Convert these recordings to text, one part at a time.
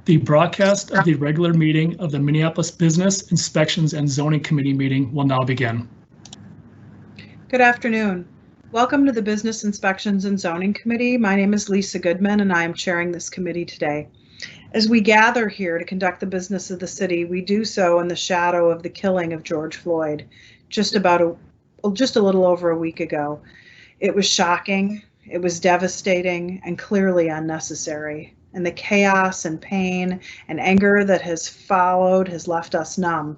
The broadcast of the regular meeting of the Minneapolis Business Inspections and Zoning Committee meeting will now begin. Good afternoon. Welcome to the Business Inspections and Zoning Committee. My name is Lisa Goodman and I am chairing this committee today. As we gather here to conduct the business of the city, we do so in the shadow of the killing of George Floyd just a little over a week ago. It was shocking, it was devastating, and clearly unnecessary. And the chaos and pain and anger that has followed has left us numb.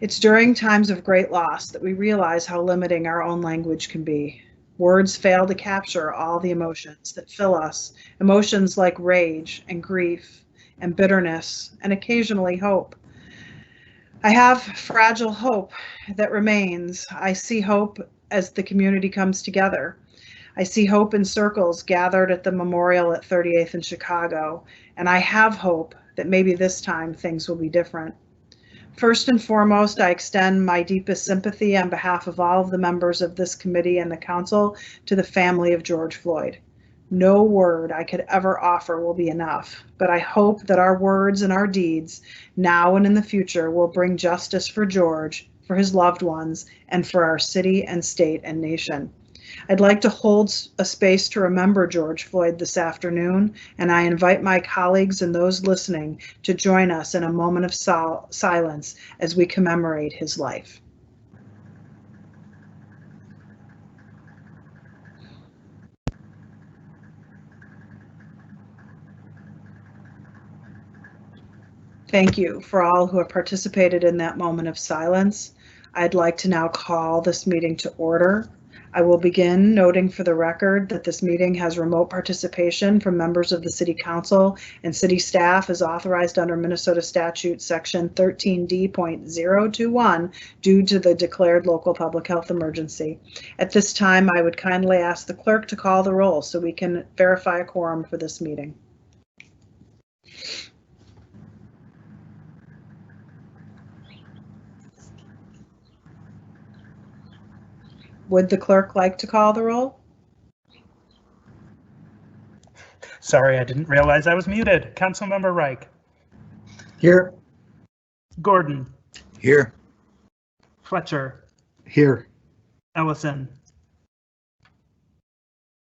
It's during times of great loss that we realize how limiting our own language can be. Words fail to capture all the emotions that fill us, emotions like rage and grief and bitterness and occasionally hope. I have fragile hope that remains. I see hope as the community comes together. I see hope in circles gathered at the memorial at 38th and Chicago, and I have hope that maybe this time things will be different. First and foremost, I extend my deepest sympathy on behalf of all of the members of this committee and the council to the family of George Floyd. No word I could ever offer will be enough, but I hope that our words and our deeds now and in the future will bring justice for George, for his loved ones, and for our city and state and nation. I'd like to hold a space to remember George Floyd this afternoon, and I invite my colleagues and those listening to join us in a moment of silence as we commemorate his life. Thank you for all who have participated in that moment of silence. I'd like to now call this meeting to order. I will begin noting for the record that this meeting has remote participation from members of the City Council and city staff as authorized under Minnesota Statute Section 13D.021 due to the declared local public health emergency. At this time, I would kindly ask the clerk to call the roll so we can verify a quorum for this meeting. Would the clerk like to call the roll? Sorry, I didn't realize I was muted. Councilmember Reich. Here. Gordon. Here. Fletcher. Here. Ellison.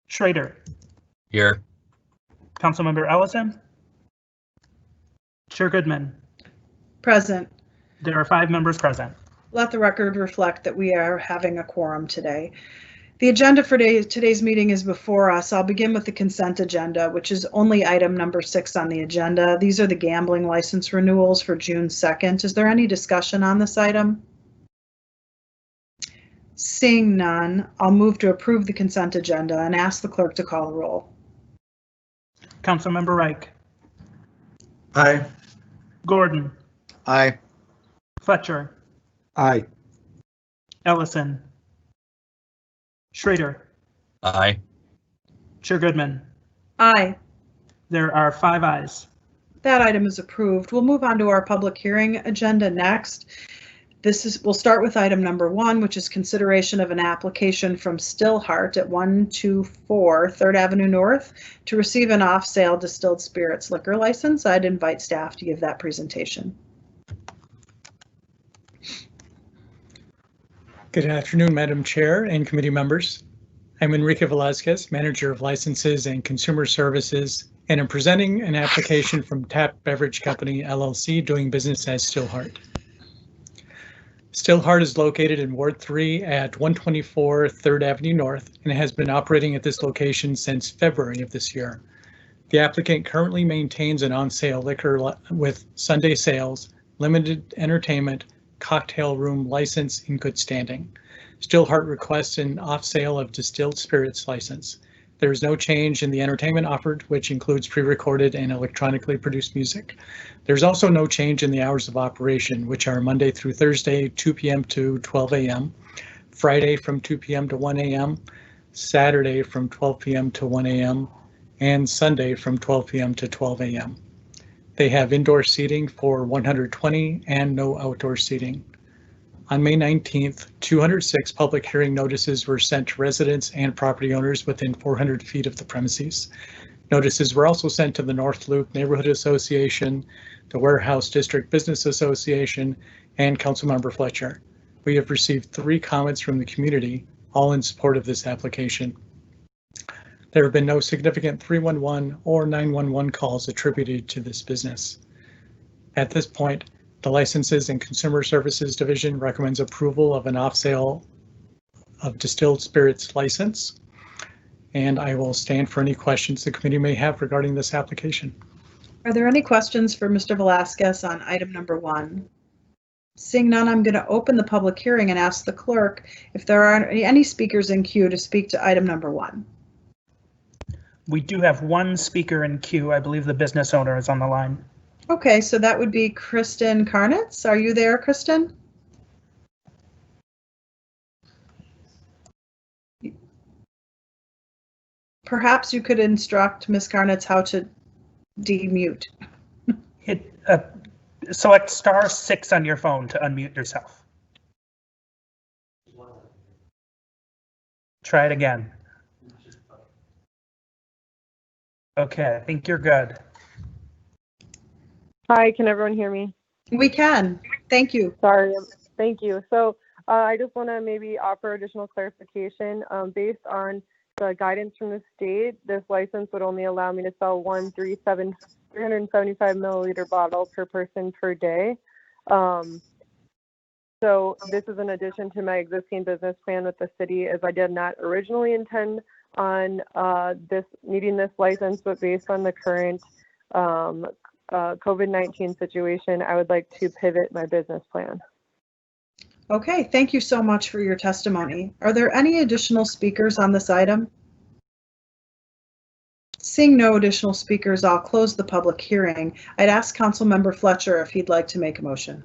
Schrader. Here. Councilmember Ellison. Chair Goodman. Present. There are 5 members present. Let the record reflect that we are having a quorum today. The agenda for today's meeting is before us. I'll begin with the consent agenda, which is only item number 6 on the agenda. These are the gambling license renewals for June 2nd. Is there any discussion on this item? Seeing none, I'll move to approve the consent agenda and ask the clerk to call the roll. Councilmember Reich. Aye. Gordon. Aye. Fletcher. Aye. Ellison. Schrader. Aye. Chair Goodman. Aye. There are 5 ayes. That item is approved. We'll move on to our public hearing agenda next. We'll start with item number 1, which is consideration of an application from StilHeart at 124 3rd Avenue North to receive an off-sale distilled spirits liquor license. I'd invite staff to give that presentation. Good afternoon, Madam Chair and committee members. I'm Enrique Velazquez, Manager of Licenses and Consumer Services, and I'm presenting an application from Tap Beverage Company, LLC, doing business as StilHeart. StilHeart is located in Ward 3 at 124 3rd Avenue North and has been operating at this location since February of this year. The applicant currently maintains an on-sale liquor with Sunday sales, limited entertainment, cocktail room license in good standing. StilHeart requests an off-sale of distilled spirits license. There is no change in the entertainment offered, which includes pre-recorded and electronically produced music. There's also no change in the hours of operation, which are Monday through Thursday, 2 p.m. to 12 a.m., Friday from 2 p.m. to 1 a.m., Saturday from 12 p.m. to 1 a.m., and Sunday from 12 p.m. to 12 a.m. They have indoor seating for 120 and no outdoor seating. On May 19th, 206 public hearing notices were sent to residents and property owners within 400 feet of the premises. Notices were also sent to the North Loop Neighborhood Association, the Warehouse District Business Association, and Councilmember Fletcher. We have received 3 comments from the community, all in support of this application. There have been no significant 311 or 911 calls attributed to this business. At this point, the Licenses and Consumer Services Division recommends approval of an off-sale of distilled spirits license, and I will stand for any questions the committee may have regarding this application. Are there any questions for Mr. Velasquez on item number 1? Seeing none, I'm going to open the public hearing and ask the clerk if there are any speakers in queue to speak to item number 1. We do have one speaker in queue. I believe the business owner is on the line. Okay, so that would be Kristen Karnitz. Are you there, Kristen? Perhaps you could instruct Ms. Karnitz how to demute. Hit select *6 on your phone to unmute yourself. Try it again. Okay, I think you're good. Hi, can everyone hear me? We can. Thank you. Sorry, thank you. So I just want to maybe offer additional clarification. Based on the guidance from the state, this license would only allow me to sell 375 milliliter bottle per person per day. So this is in addition to my existing business plan with the city, as I did not originally intend on needing this license, but based on the current COVID-19 situation, I would like to pivot my business plan. Okay, thank you so much for your testimony. Are there any additional speakers on this item? Seeing no additional speakers, I'll close the public hearing. I'd ask Councilmember Fletcher if he'd like to make a motion.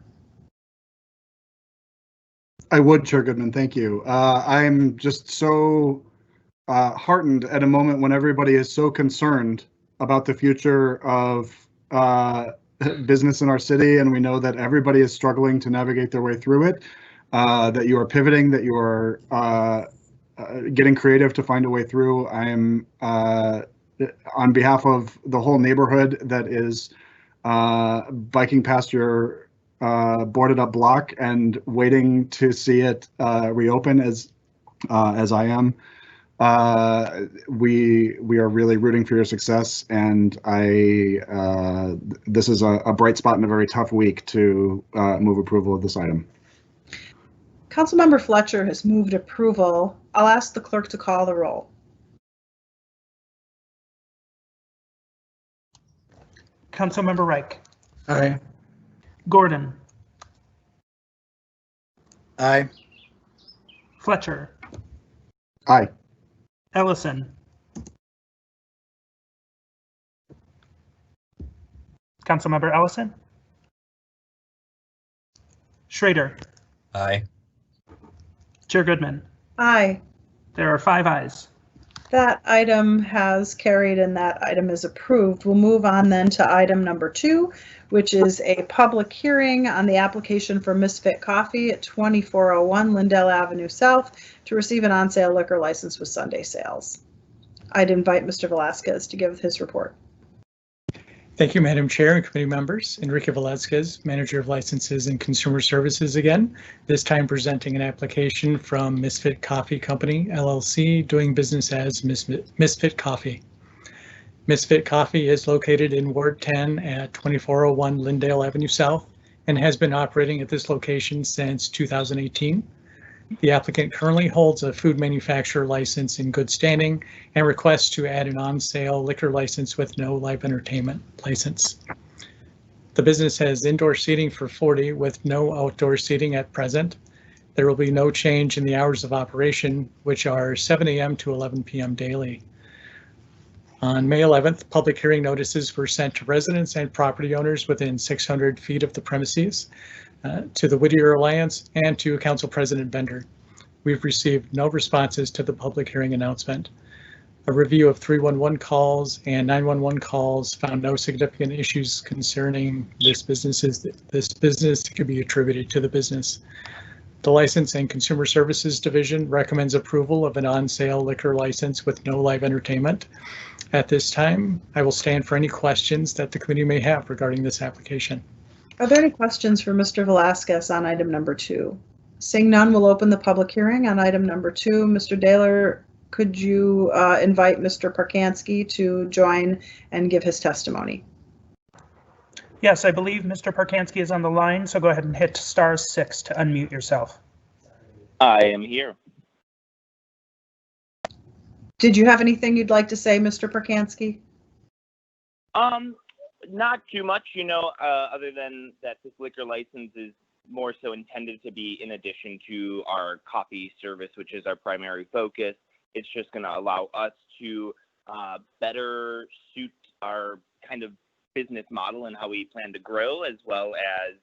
I would, Chair Goodman. Thank you. I'm just so heartened at a moment when everybody is so concerned about the future of business in our city, and we know that everybody is struggling to navigate their way through it, that you are pivoting, that you are getting creative to find a way through. I am, on behalf of the whole neighborhood that is biking past your boarded up block and waiting to see it reopen as I am. We are really rooting for your success, and this is a bright spot in a very tough week to move approval of this item. Councilmember Fletcher has moved approval. I'll ask the clerk to call the roll. Councilmember Reich. Aye. Gordon. Aye. Fletcher. Aye. Ellison. Councilmember Ellison. Schrader. Aye. Chair Goodman. Aye. There are 5 ayes. That item has carried and that item is approved. We'll move on then to item number 2, which is a public hearing on the application for Misfit Coffee at 2401 Lyndale Avenue South to receive an on-sale liquor license with Sunday sales. I'd invite Mr. Velasquez to give his report. Thank you, Madam Chair and committee members. Enrique Velasquez, Manager of Licenses and Consumer Services again, this time presenting an application from Misfit Coffee Company, LLC, doing business as Misfit Coffee. Misfit Coffee is located in Ward 10 at 2401 Lyndale Avenue South and has been operating at this location since 2018. The applicant currently holds a food manufacturer license in good standing and requests to add an on-sale liquor license with no live entertainment license. The business has indoor seating for 40 with no outdoor seating at present. There will be no change in the hours of operation, which are 7 a.m. to 11 p.m. daily. On May 11th, public hearing notices were sent to residents and property owners within 600 feet of the premises, to the Whittier Alliance, and to Council President Bender. We've received no responses to the public hearing announcement. A review of 311 calls and 911 calls found no significant issues concerning this business could be attributed to the business. The License and Consumer Services Division recommends approval of an on-sale liquor license with no live entertainment. At this time, I will stand for any questions that the committee may have regarding this application. Are there any questions for Mr. Velasquez on item number 2? Seeing none, we'll open the public hearing on item number 2. Mr. Daler, could you invite Mr. Parkansky to join and give his testimony? Yes, I believe Mr. Parkansky is on the line, so go ahead and hit *6 to unmute yourself. I am here. Did you have anything you'd like to say, Mr. Parkansky? Not too much, other than that this liquor license is more so intended to be in addition to our coffee service, which is our primary focus. It's just going to allow us to better suit our kind of business model and how we plan to grow, as well as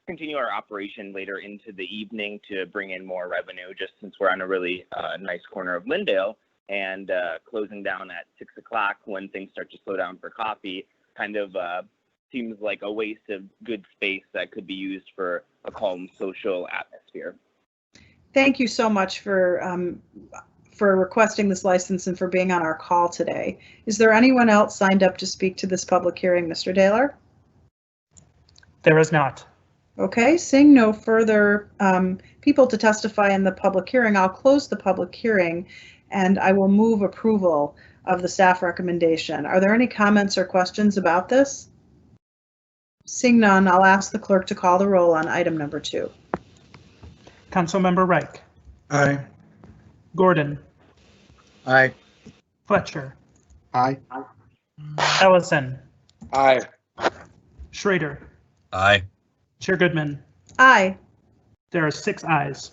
continue our operation later into the evening to bring in more revenue, just since we're on a really nice corner of Lyndale, and closing down at 6 o'clock when things start to slow down for coffee kind of seems like a waste of good space that could be used for a calm social atmosphere. Thank you so much for requesting this license and for being on our call today. Is there anyone else signed up to speak to this public hearing, Mr. Daler? There is not. Okay, seeing no further people to testify in the public hearing, I'll close the public hearing and I will move approval of the staff recommendation. Are there any comments or questions about this? Seeing none, I'll ask the clerk to call the roll on item number 2. Councilmember Reich. Aye. Gordon. Aye. Fletcher. Aye. Ellison. Aye. Schrader. Aye. Chair Goodman. Aye, There are 6 ayes.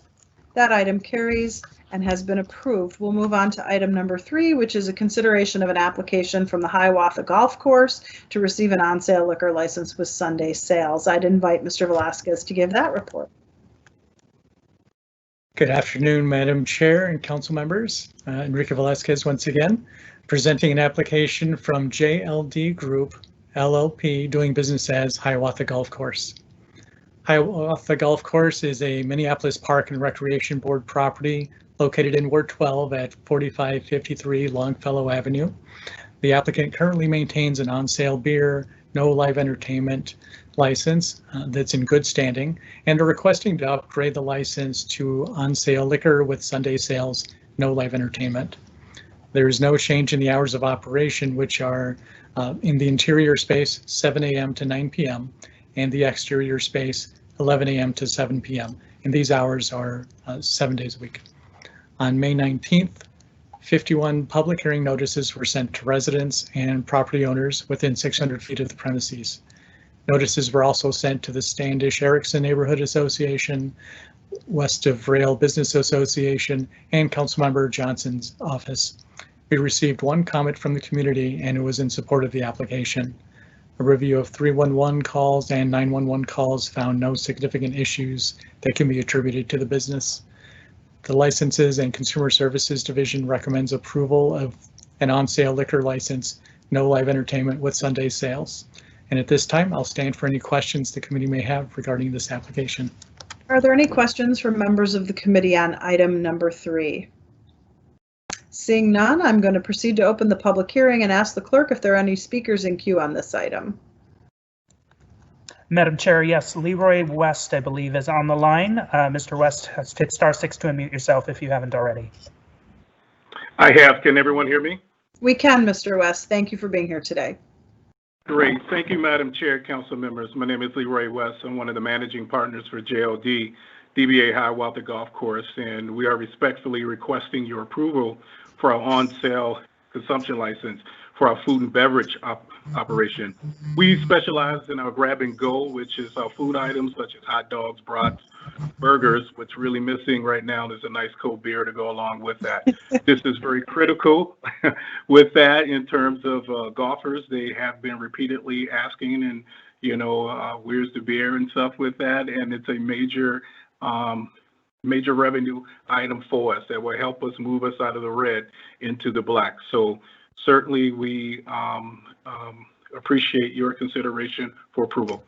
that item carries and has been approved. We'll move on to item number 3, which is a consideration of an application from the Hiawatha Golf Course to receive an on-sale liquor license with Sunday sales. I'd invite Mr. Velasquez to give that report. Good afternoon, Madam Chair and council members. Enrique Velasquez once again, presenting an application from JLD Group, LLP, doing business as Hiawatha Golf Course. Hiawatha Golf Course is a Minneapolis Park and Recreation Board property located in Ward 12 at 4553 Longfellow Avenue. The applicant currently maintains an on-sale beer, no live entertainment license that's in good standing, and are requesting to upgrade the license to on-sale liquor with Sunday sales, no live entertainment. There is no change in the hours of operation, which are in the interior space 7 a.m. to 9 p.m. and the exterior space 11 a.m. to 7 p.m. And these hours are 7 days a week. On May 19th, 51 public hearing notices were sent to residents and property owners within 600 feet of the premises. Notices were also sent to the Standish Erickson Neighborhood Association, West of Rail Business Association, and Councilmember Johnson's office. We received one comment from the community and it was in support of the application. A review of 311 calls and 911 calls found no significant issues that can be attributed to the business. The Licenses and Consumer Services Division recommends approval of an on-sale liquor license, no live entertainment with Sunday sales. And at this time, I'll stand for any questions the committee may have regarding this application. Are there any questions from members of the committee on item number 3? Seeing none, I'm going to proceed to open the public hearing and ask the clerk if there are any speakers in queue on this item. Madam Chair, yes, Leroy West, I believe, is on the line. Mr. West, hit *6 to unmute yourself if you haven't already. I have. Can everyone hear me? We can, Mr. West. Thank you for being here today. Great. Thank you, Madam Chair, council members. My name is Leroy West. I'm one of the managing partners for JLD, DBA Hiawatha Golf Course, and we are respectfully requesting your approval for our on-sale consumption license for our food and beverage operation. We specialize in our grab and go, which is our food items such as hot dogs, brats, burgers. What's really missing right now is a nice cold beer to go along with that. This is very critical with that in terms of golfers. They have been repeatedly asking and, where's the beer and stuff with that. And it's a major revenue item for us that will help us move us out of the red into the black. So certainly we appreciate your consideration for approval.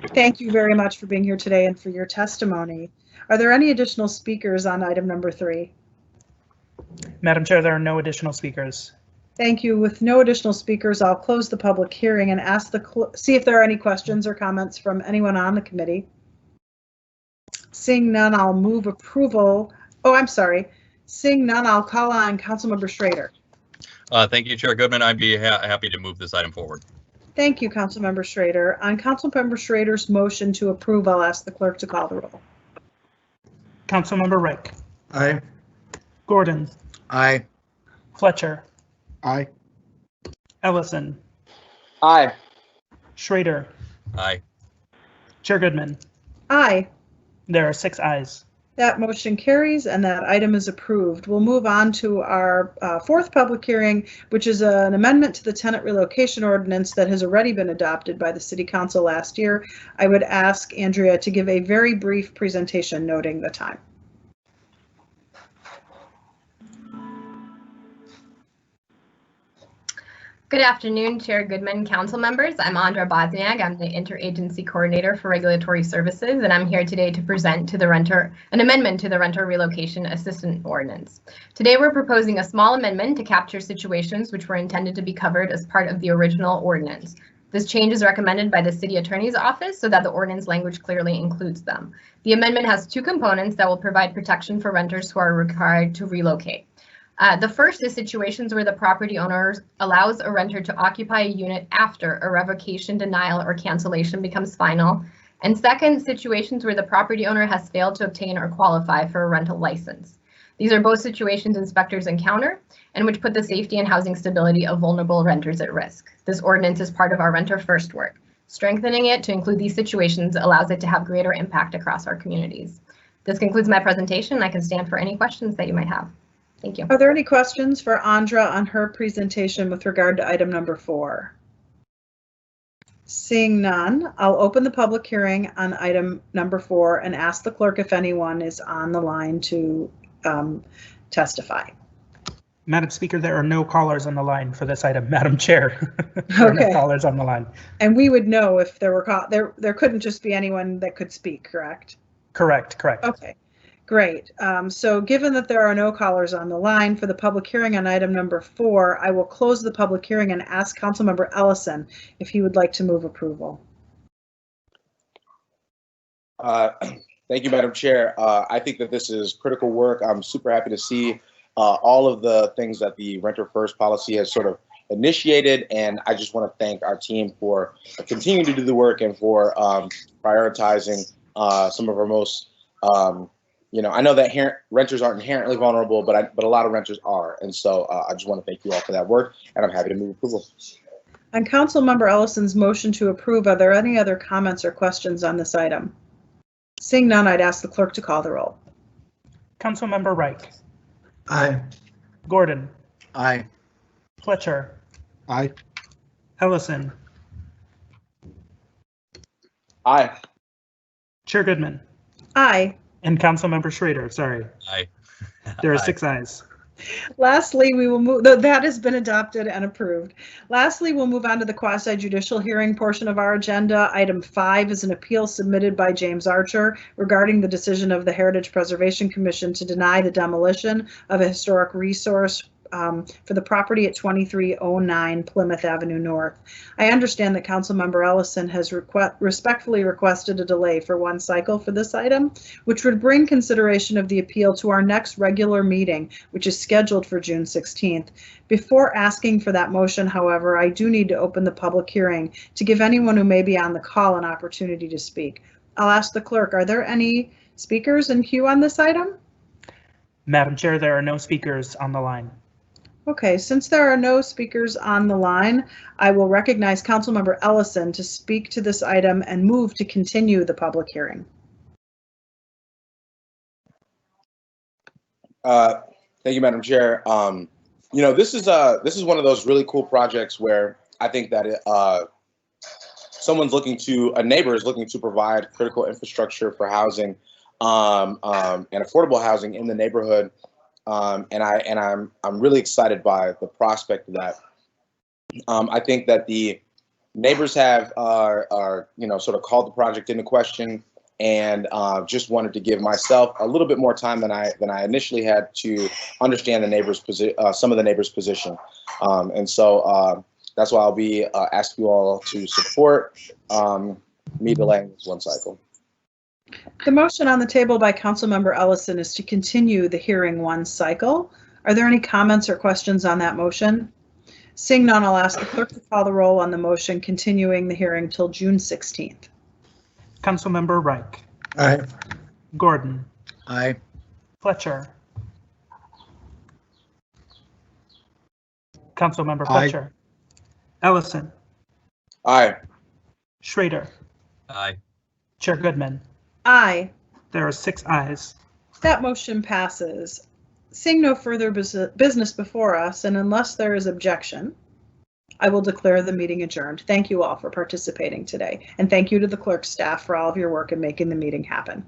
Thank you very much for being here today and for your testimony. Are there any additional speakers on item number 3? Madam Chair, there are no additional speakers. Thank you. With no additional speakers, I'll close the public hearing and see if there are any questions or comments from anyone on the committee. Seeing none, I'll move approval. Oh, I'm sorry. Seeing none, I'll call on Councilmember Schrader. Thank you, Chair Goodman. I'd be happy to move this item forward. Thank you, Councilmember Schrader. On Councilmember Schrader's motion to approve, I'll ask the clerk to call the roll. Councilmember Reich. Aye. Gordon. Aye. Fletcher. Aye. Ellison. Aye. Schrader. Aye. Chair Goodman. Aye. There are 6 ayes. That motion carries and that item is approved. We'll move on to our 4th public hearing, which is an amendment to the tenant relocation ordinance that has already been adopted by the City Council last year. I would ask Andrea to give a very brief presentation noting the time. Good afternoon, Chair Goodman, council members. I'm Andra Bosniak. I'm the Interagency Coordinator for Regulatory Services, and I'm here today to present to an amendment to the Renter Relocation Assistance Ordinance. Today, we're proposing a small amendment to capture situations which were intended to be covered as part of the original ordinance. This change is recommended by the City Attorney's Office so that the ordinance language clearly includes them. The amendment has 2 components that will provide protection for renters who are required to relocate. The first is situations where the property owner allows a renter to occupy a unit after a revocation, denial, or cancellation becomes final. And second, situations where the property owner has failed to obtain or qualify for a rental license. These are both situations inspectors encounter and which put the safety and housing stability of vulnerable renters at risk. This ordinance is part of our Renter First work. Strengthening it to include these situations allows it to have greater impact across our communities. This concludes my presentation, and I can stand for any questions that you might have. Thank you. Are there any questions for Andra on her presentation with regard to item number 4? Seeing none, I'll open the public hearing on item number 4 and ask the clerk if anyone is on the line to testify. Madam Speaker, there are no callers on the line for this item. Madam Chair, there are no callers on the line. And we would know if there were there couldn't just be anyone that could speak, correct? Correct. Okay. Great. So given that there are no callers on the line for the public hearing on item number 4, I will close the public hearing and ask Councilmember Ellison if he would like to move approval. Thank you, Madam Chair. I think that this is critical work. I'm super happy to see all of the things that the Renter First policy has sort of initiated, and I just want to thank our team for continuing to do the work and for prioritizing some of our most I know that renters aren't inherently vulnerable, but a lot of renters are. And so I just want to thank you all for that work, and I'm happy to move approval. On Councilmember Ellison's motion to approve, are there any other comments or questions on this item? Seeing none, I'd ask the clerk to call the roll. Councilmember Reich. Aye. Gordon. Aye. Fletcher. Aye. Ellison. Aye. Chair Goodman. Aye. And Councilmember Schrader, sorry. Aye. There are 6 ayes. Lastly, we will move, that has been adopted and approved. Lastly, we'll move on to the quasi-judicial hearing portion of our agenda. Item 5 is an appeal submitted by James Archer regarding the decision of the Heritage Preservation Commission to deny the demolition of a historic resource for the property at 2309 Plymouth Avenue North. I understand that Councilmember Ellison has respectfully requested a delay for 1 cycle for this item, which would bring consideration of the appeal to our next regular meeting, which is scheduled for June 16th. Before asking for that motion, however, I do need to open the public hearing to give anyone who may be on the call an opportunity to speak. I'll ask the clerk, are there any speakers in queue on this item? Madam Chair, there are no speakers on the line. Okay, since there are no speakers on the line, I will recognize Councilmember Ellison to speak to this item and move to continue the public hearing. Thank you, Madam Chair. This is one of those really cool projects where I think that a neighbor is looking to provide critical infrastructure for housing and affordable housing in the neighborhood. I'm really excited by the prospect of that. I think that the neighbors have sort of called the project into question, and just wanted to give myself a little bit more time than I initially had to understand the neighbors' some of the neighbors' position, and so that's why I'll be asking you all to support me delaying this one cycle. The motion on the table by Councilmember Ellison is to continue the hearing one cycle. Are there any comments or questions on that motion? Seeing none, I'll ask the clerk to call the roll on the motion continuing the hearing till June 16th. Councilmember Reich. Aye. Gordon. Aye. Fletcher. Councilmember Aye. Fletcher. Ellison. Aye. Schrader. Aye. Chair Goodman. Aye. There are 6 ayes. That motion passes. Seeing no further business before us, and unless there is objection, I will declare the meeting adjourned. Thank you all for participating today, and thank you to the clerk staff for all of your work in making the meeting happen.